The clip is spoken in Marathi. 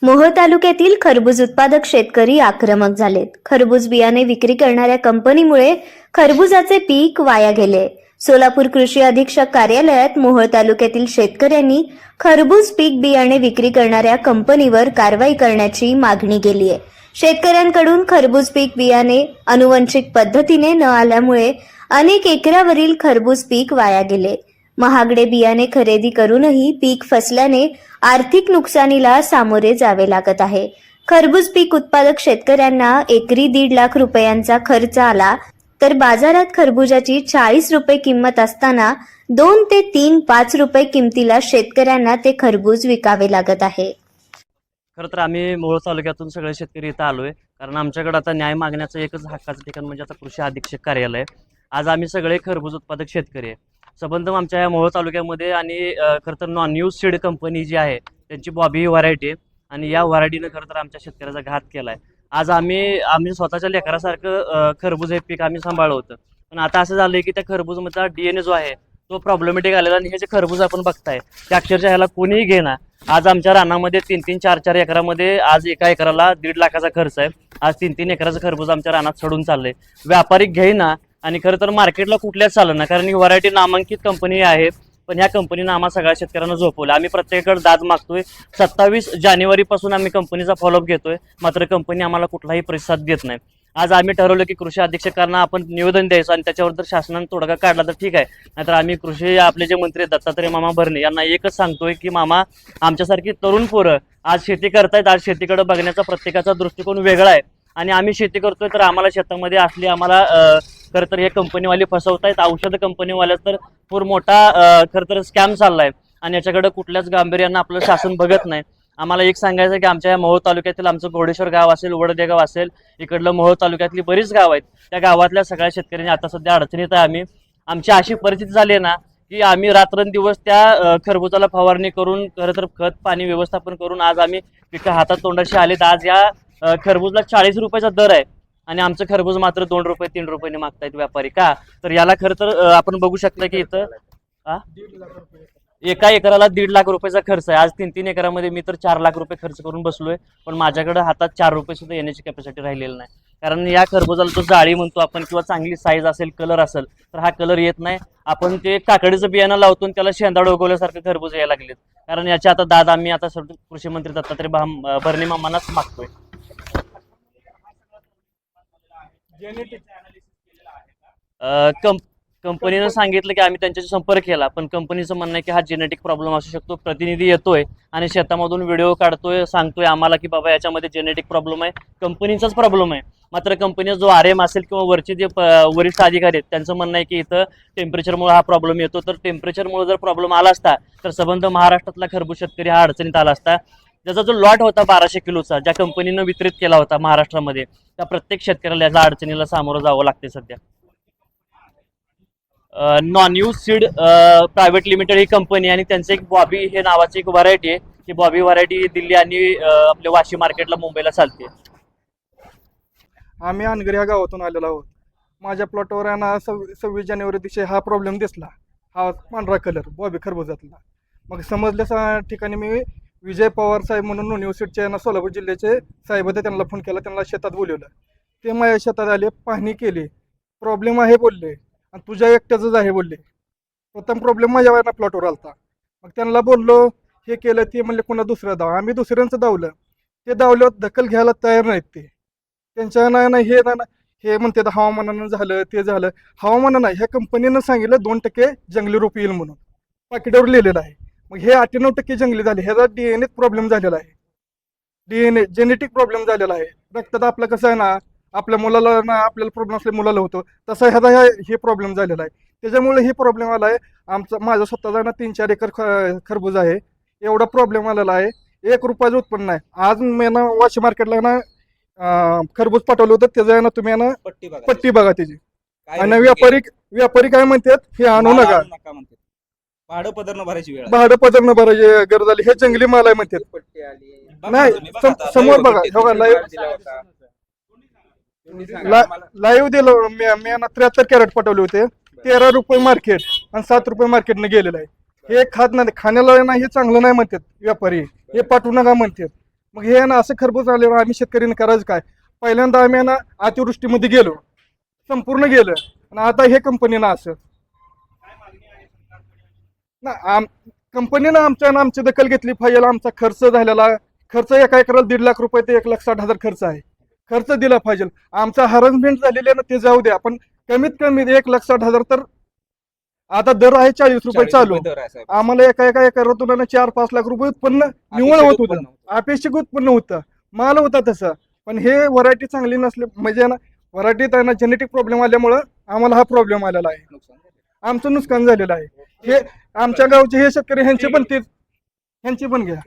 मोहोळ तालुक्यातील खरबूज उत्पादक शेतकरी आक्रमक झालेत. खरबूज बियाणे विक्री करणाऱ्या कंपनीमुळे खरबुजाचे पीक वाया गेले. सोलापूर कृषी अधीक्षक कार्यालयात मोहोळ तालुक्यातील शेतकऱ्यांनी खरबूज पीक बियाणे विक्री करणाऱ्या कंपनीवर कारवाई करण्याची मागणी केली आहे. शेतकऱ्यांकडून खरबूज पीक बियाणे अनुवंशिक पद्धतीने न आल्यामुळे अनेक एकरावरील खरबूज पीक वाया गेले. महागडे बियाणे खरेदी करूनही पीक फसल्याने आर्थिक नुकसानीला सामोरे जावे लागत आहे. खरबूज पीक उत्पादक शेतकऱ्यांना एकरी 1.5 लाख रुपयांचा खर्च आला, तर बाजारात खरबुजाची 40 रुपये किंमत असताना 2 ते 5 रुपये किमतीला शेतकऱ्यांना ते खरबूज विकावे लागत आहे. खरं तर आम्ही मोहोळ तालुक्यातून सगळे शेतकरी इथं आलोय, कारण आमच्याकडे आता न्याय मागण्याचं एकच हक्काचं ठिकाण म्हणजे आता कृषी अधीक्षक कार्यालय. आज आम्ही सगळे खरबूज उत्पादक शेतकरी आहे. सबंध आमच्या या मोहोळ तालुक्यामध्ये आणि खरं तर नॉन न्यूज सीड कंपनी जी आहे त्यांची बॉबी ही व्हरायटी आहे आणि या व्हरायटीनं खरं तर आमच्या शेतकऱ्याचा घात केला आहे. आज आम्ही स्वतःच्या लेकरासारखं खरबूज हे पीक आम्ही सांभाळलं होतं, पण आता असं झालंय की त्या खरबूजमधला DNA जो आहे तो प्रॉब्लेमॅटिक आलेला आणि हे जे खरबूज आपण बघताय ते अक्षरशः ह्याला कोणीही घेणार. आज आमच्या रानामध्ये 3-3, 4-4 एकरामध्ये आज एका एकराला 1.5 लाखाचा खर्च आहे. आज 3-3 एकराचं खरबूज आमच्या रानात सडून चाललंय. व्यापारिक घेईना आणि खरं तर मार्केटला कुठल्याच चाललं ना, कारण ही व्हरायटी नामांकित कंपनी आहे, पण ह्या कंपनीनं आम्हाला सगळ्या शेतकऱ्यांना झोपवलं. आम्ही प्रत्येकाकडे दाद मागतोय. 27 जानेवारीपासून आम्ही कंपनीचा फॉलोअप घेतोय, मात्र कंपनी आम्हाला कुठलाही प्रतिसाद देत नाही. आज आम्ही ठरवलं की कृषी अधीक्षकांना आपण निवेदन द्यायचं आणि त्याच्यावर जर शासनाने तोडगा काढला तर ठीक आहे, नाहीतर आम्ही आपले जे मंत्री दत्तात्रय मामा भरणे यांना एकच सांगतोय की मामा, आमच्यासारखी तरुण पोरं आज शेती करतायत. आज शेतीकडे बघण्याचा प्रत्येकाचा दृष्टिकोन वेगळा आहे आणि आम्ही शेती करतोय तर आम्हाला शेतामध्ये असली आम्हाला खरं तर हे कंपनीवाले फसवतायत. औषध कंपनीवाल्याच तर पूर मोठा खरं तर स्कॅम चाललाय आणि याच्याकडे कुठल्याच गांभीर्यानं आपलं शासन बघत नाही. आम्हाला एक सांगायचं की आमच्या या मोहोळ तालुक्यातील आमचं घोडेश्वर गाव असेल, वडदे गाव असेल, इकडलं मोहोळ तालुक्यातली बरीच गाव आहेत, त्या गावातल्या सगळ्या शेतकऱ्यांनी आता सध्या अडचणीत आहे. आमची अशी परिस्थिती झाली आहे ना की आम्ही रात्रंदिवस त्या खरबुजाला फवारणी करून खरं तर खत पाणी व्यवस्थापन करून आज आम्ही पिकं हातात तोंडाशी आलेत. आज या खरबूजला 40 रुपयाचा दर आहे आणि आमचं खरबूज मात्र 2 रुपये 3 रुपयांनी मागतायत व्यापारी. का तर याला खरं तर आपण बघू शकता की इथं एका एकराला 1.5 लाख रुपयाचा खर्च आहे. आज 3-3 एकरामध्ये मी तर 4 लाख रुपये खर्च करून बसलोय, पण माझ्याकडे हातात 4 रुपये सुद्धा येण्याची कॅपॅसिटी राहिलेली नाही. कारण या खरबुजाला तो जाळी म्हणतो आपण किंवा चांगली साईज असेल, कलर असेल तर हा कलर येत नाही. आपण ते काकडीचं बियाणं लावतो आणि त्याला शेंदाड उगवल्यासारखं खरबूज यायला लागलेत. कारण याची आता दाद आम्ही आता कृषी मंत्री दत्तात्रय भरणे मामांनाच मागतोय. कंपनीनं सांगितलं की आम्ही त्यांच्याशी संपर्क केला, पण कंपनीचं म्हणणं आहे की हा जेनेटिक प्रॉब्लेम असू शकतो. प्रतिनिधी येतोय आणि शेतामधून व्हिडिओ काढतोय, सांगतोय आम्हाला की बाबा याच्यामध्ये जेनेटिक प्रॉब्लेम आहे, कंपनीचाच प्रॉब्लेम आहे. मात्र कंपनीचा जो RM असेल किंवा वरचे जे वरिष्ठ अधिकारी आहेत त्यांचं म्हणणं आहे की इथं टेम्परेचरमुळे हा प्रॉब्लेम येतो. तर टेम्परेचरमुळे जर प्रॉब्लेम आला असता तर सबंध महाराष्ट्रातला खरबूज शेतकरी हा अडचणीत आला असता. त्याचा जो लॉट होता 1200 किलोचा ज्या कंपनीनं वितरित केला होता महाराष्ट्रामध्ये, त्या प्रत्येक शेतकऱ्याला याचा अडचणीला सामोरं जावं लागते. सध्या non news seed private limited ही कंपनी आणि त्यांचं एक बॉबी हे नावाची एक व्हरायटी आहे. ही बॉबी व्हरायटी दिल्ली आणि आपल्या वाशी मार्केटला मुंबईला चालते. आम्ही अनगर या गावातून आलेलो आहोत. माझ्या प्लॉटवर आहे ना 26 जानेवारी दिवशी हा प्रॉब्लेम दिसला, हा पांढरा कलर बॉबी खरबुजातला. मग समजल्या ठिकाणी मी विजय पवार साहेब म्हणून युनिव्हर्सिटीचे ना सोलापूर जिल्ह्याचे साहेब होते, त्यांना फोन केला, त्यांना शेतात बोलवलं. ते माझ्या शेतात आले, पाहणी केली, प्रॉब्लेम आहे बोलले आणि तुझ्या एकट्याचंच आहे बोलले. प्रथम प्रॉब्लेम माझ्या प्लॉटवर आलता. मग त्यांना बोललो, हे केलं ते म्हणले पुन्हा दुसरं दाव. आम्ही दुसऱ्यांचं दावलं, ते दावलं दखल घ्यायला तयार नाहीत. ते त्यांच्या नाही हे म्हणतात हवामानानं झालं ते झालं. हवामानं नाही, ह्या कंपनीनं सांगितलं 2% जंगली रोप येईल म्हणून पाकिटावर लिहिलेलं आहे. मग हे 98% जंगली झाले. ह्याचा DNA प्रॉब्लेम झालेला आहे, DNA जेनेटिक प्रॉब्लेम झालेला आहे. रक्तात आपलं कसं आहे ना, आपल्या मुलाला ना आपल्याला प्रॉब्लेम असल्या मुलाला होतो, तसा ह्याचा हे प्रॉब्लेम झालेला आहे. त्याच्यामुळे हे प्रॉब्लेम आला आहे. माझा स्वतःचा ना 3-4 एकर खरबूज आहे. एवढा प्रॉब्लेम आलेला आहे. 1 रुपयाचं उत्पन्न आहे. आज मी ना वाशी मार्केटला ना खरबूज पाठवलं होतं, त्याचं आहे ना तुम्ही ना पट्टी बघा त्याची. आणि व्यापारी काय म्हणतात, हे आणू नका, भाडं पदरनं भरायची वेळ, भाडं पदरनं भरायची गरज आली, हे जंगली माल आहे म्हणतात. नाही समोर बघा, लाईव्ह दिलं मी ना 73 कॅरेट पाठवले होते. 13 रुपये मार्केट आणि 7 रुपये मार्केटनं गेलेलं आहे. हे खात नाही, खाण्याला नाही, हे चांगलं नाही म्हणतात व्यापारी, हे पाठवू नका म्हणतात. मग हे ना असं खरबूज आल्यावर आम्ही शेतकऱ्यांनी करायचं काय? पहिल्यांदा आम्ही ना अतिवृष्टीमध्ये गेलो, संपूर्ण गेलं, आणि आता हे कंपनीनं असं ना कंपनीनं आमची दखल घेतली पाहिजे. आमचा खर्च झालेला खर्च एका एकराला 1.5 लाख रुपये ते 1,60,000 खर्च आहे. खर्च दिला पाहिजे. आमचा हॅरेसमेंट झालेले ना ते जाऊ द्या, पण कमीत कमी 1,60,000 तर आता दर आहे 40 रुपये 40 चालू. रुपये दर आहे साहेब. आम्हाला एका एकरातून 4-5 लाख रुपये उत्पन्न निवड होत होतं. अपेक्षित उत्पन्न होतं, माल होता तसं. पण हे व्हरायटी चांगली नसले म्हणजे ना व्हरायटीत आहे ना जेनेटिक प्रॉब्लेम आल्यामुळं आम्हाला हा प्रॉब्लेम आलेला आहे. नुकसान झालं. आमचं नुकसान झालेलं आहे. हे आमच्या गावचे हे शेतकरी ह्यांचे पण घ्या.